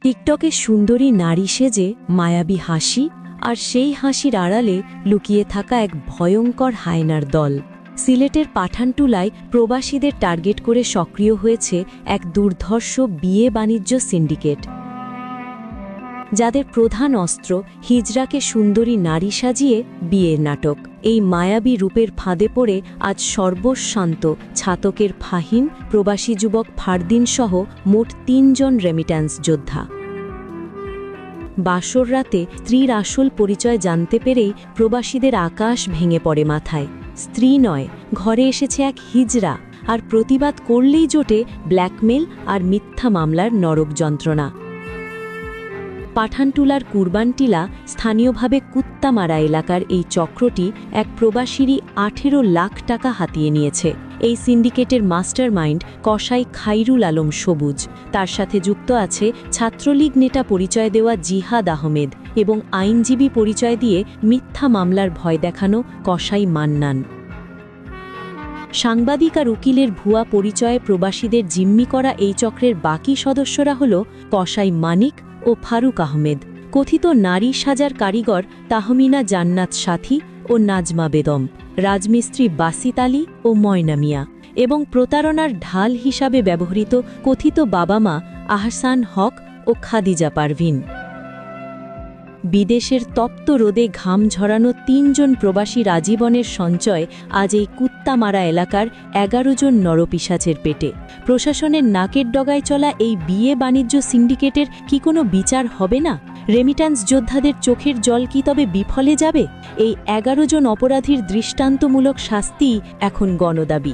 টিকটকে সুন্দরী নারী সেজে মায়াবী হাসি, আর সেই হাসির আড়ালে লুকিয়ে থাকা এক ভয়ঙ্কর হায়নার দল। সিলেটের পাঠানটুলায় প্রবাসীদের টার্গেট করে সক্রিয় হয়েছে এক দুর্ধর্ষ বিয়ে বাণিজ্য সিন্ডিকেট, যাদের প্রধান অস্ত্র হিজড়াকে সুন্দরী নারী সাজিয়ে বিয়ের নাটক। এই মায়াবী রূপের ফাঁদে পড়ে আজ সর্বশান্ত ছাতকের ফাহিম, প্রবাসী যুবক ফারদিন সহ মোট ৩ জন রেমিট্যান্স যোদ্ধা। বাসর রাতে স্ত্রীর আসল পরিচয় জানতে পেরেই প্রবাসীদের আকাশ ভেঙে পড়ে মাথায়। স্ত্রী নয়, ঘরে এসেছে এক হিজড়া, আর প্রতিবাদ করলেই জোটে ব্ল্যাকমেল আর মিথ্যা মামলার নরক যন্ত্রণা। পাঠানটুলার কুরবানটিলা, স্থানীয়ভাবে কুত্তামারা এলাকার এই চক্রটি এক প্রবাসীরই ১৮ লাখ টাকা হাতিয়ে নিয়েছে। এই সিন্ডিকেটের মাস্টারমাইন্ড কসাই খাইরুল আলম সবুজ। তার সাথে যুক্ত আছে ছাত্রলীগ নেতা পরিচয় দেওয়া জিহাদ আহমেদ এবং আইনজীবী পরিচয় দিয়ে মিথ্যা মামলার ভয় দেখানো কসাই মান্নান। সাংবাদিক আর উকিলের ভুয়া পরিচয়ে প্রবাসীদের জিম্মি করা এই চক্রের বাকি সদস্যরা হল কসাই মানিক ও ফারুক আহমেদ, কথিত নারী সাজার কারিগর তাহমিনা জান্নাত সাথী ও নাজমা বেদম, রাজমিস্ত্রি বাসিত আলী ও ময়না মিয়া, এবং প্রতারণার ঢাল হিসাবে ব্যবহৃত কথিত বাবা মা আহসান হক ও খাদিজা পারভিন। বিদেশের তপ্ত রোদে ঘাম ঝরানো ৩ জন প্রবাসী রাজীবনের সঞ্চয় আজ এই কুত্তামারা এলাকার ১১ জন নরপিশাচের পেটে। প্রশাসনের নাকের ডগায় চলা এই বিয়ে বাণিজ্য সিন্ডিকেটের কি কোনো বিচার হবে না? রেমিট্যান্স যোদ্ধাদের চোখের জল কি তবে বিফলে যাবে? এই ১১ জন অপরাধীর দৃষ্টান্তমূলক শাস্তিই এখন গণদাবি।